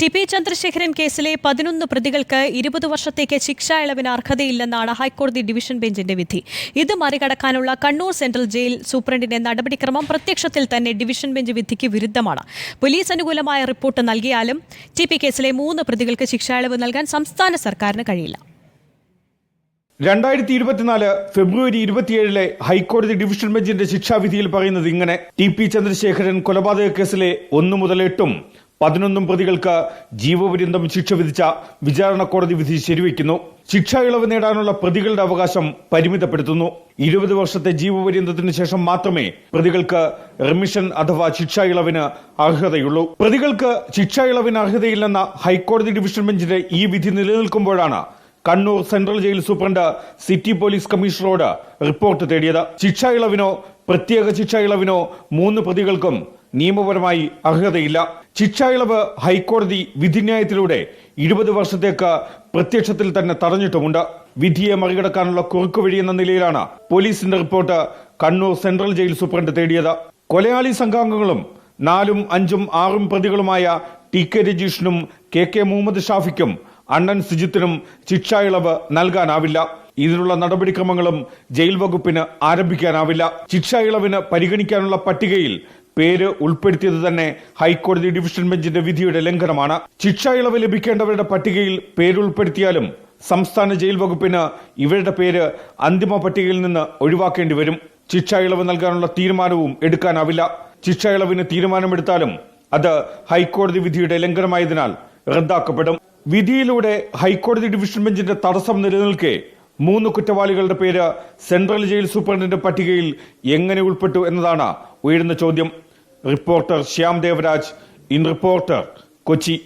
T P Chandrasekharan കേസിലെ 11 പ്രതികൾക്ക് 20 വർഷത്തേക്ക് ശിക്ഷാ ഇളവിന് അർഹതയില്ലെന്നാണ് ഹൈക്കോടതി ഡിവിഷൻ ബെഞ്ചിന്റെ വിധി. ഇത് മറികടക്കാനുള്ള കണ്ണൂർ സെൻട്രൽ ജയിൽ സൂപ്രണ്ടിന്റെ നടപടിക്രമം പ്രത്യക്ഷത്തിൽ തന്നെ ഡിവിഷൻ ബെഞ്ച് വിധിക്ക് വിരുദ്ധമാണ്. പോലീസ് അനുകൂലമായ റിപ്പോർട്ട് നൽകിയാലും ടി പി കേസിലെ 3 പ്രതികൾക്ക് ശിക്ഷാ ഇളവ് നൽകാൻ സംസ്ഥാന സർക്കാരിന് കഴിയില്ല. 2024 ഫെബ്രുവരി 27 ഹൈക്കോടതി ഡിവിഷൻ ബെഞ്ചിന്റെ ശിക്ഷാവിധിയിൽ പറയുന്നത് ഇങ്ങനെ: ടി പി ചന്ദ്രശേഖരൻ കൊലപാതക കേസിലെ 1 മുതൽ 8 11 പ്രതികൾക്ക് ജീവപര്യന്തം ശിക്ഷ വിധിച്ച വിചാരണ കോടതി വിധി ശരിവയ്ക്കുന്നു. ശിക്ഷാ ഇളവ് നേടാനുള്ള പ്രതികളുടെ അവകാശം പരിമിതപ്പെടുത്തുന്നു. 20 വർഷത്തെ ജീവപര്യന്തത്തിന് ശേഷം മാത്രമേ പ്രതികൾക്ക് റിമിഷൻ അഥവാ ശിക്ഷാ ഇളവിന് അർഹതയുള്ളൂ. പ്രതികൾക്ക് ശിക്ഷാ ഇളവിന് അർഹതയില്ലെന്ന ഹൈക്കോടതി ഡിവിഷൻ ബെഞ്ചിന്റെ ഈ വിധി നിലനിൽക്കുമ്പോഴാണ് Kannur central jail superintendent city police കമ്മീഷണറോട് റിപ്പോർട്ട് തേടിയത്. ശിക്ഷാ ഇളവിനോ പ്രത്യേക ശിക്ഷാ ഇളവിനോ 3 പ്രതികൾക്കും നിയമപരമായി അർഹതയില്ല. ശിക്ഷാ ഇളവ് ഹൈക്കോടതി വിധിന്യായത്തിലൂടെ 20 വർഷത്തേക്ക് പ്രത്യക്ഷത്തിൽ തന്നെ തടഞ്ഞിട്ടുമുണ്ട്. വിധിയെ മറികടക്കാനുള്ള കുറുക്കുവഴിയെന്ന നിലയിലാണ് പോലീസിന്റെ report Kannur central jail superintendent തേടിയത്. കൊലയാളി സംഘാംഗങ്ങളും 4, 5, 6 പ്രതികളുമായ ടി കെ രജീഷിനും കെ മുഹമ്മദ് ഷാഫിക്കും അണ്ണൻ സുജിത്തിനും ശിക്ഷാ ഇളവ് നൽകാനാവില്ല. ഇതിനുള്ള നടപടിക്രമങ്ങളും ജയിൽ വകുപ്പിന് ആരംഭിക്കാനാവില്ല. ശിക്ഷാ ഇളവിന് പരിഗണിക്കാനുള്ള പട്ടികയിൽ പേര് ഉൾപ്പെടുത്തിയത് തന്നെ ഹൈക്കോടതി ഡിവിഷൻ ബെഞ്ചിന്റെ വിധിയുടെ ലംഘനമാണ്. ശിക്ഷാ ഇളവ് ലഭിക്കേണ്ടവരുടെ പട്ടികയിൽ പേരുൾപ്പെടുത്തിയാലും സംസ്ഥാന ജയിൽ വകുപ്പിന് ഇവരുടെ പേര് അന്തിമ പട്ടികയിൽ നിന്ന് ഒഴിവാക്കേണ്ടി വരും. ശിക്ഷാ ഇളവ് നൽകാനുള്ള തീരുമാനവും എടുക്കാനാവില്ല. ശിക്ഷാ ഇളവിന് തീരുമാനമെടുത്താലും അത് ഹൈക്കോടതി വിധിയുടെ ലംഘനമായതിനാൽ റദ്ദാക്കപ്പെടും. വിധിയിലൂടെ ഹൈക്കോടതി ഡിവിഷൻ ബെഞ്ചിന്റെ തടസ്സം നിലനിൽക്കെ 3 കുറ്റവാളികളുടെ പേര് സെൻട്രൽ ജയിൽ സൂപ്രണ്ടിന്റെ പട്ടികയിൽ എങ്ങനെ ഉൾപ്പെട്ടു എന്നതാണ് ഉയരുന്ന ചോദ്യം. Reporter Shyam Devaraj, in reporter, Kochi.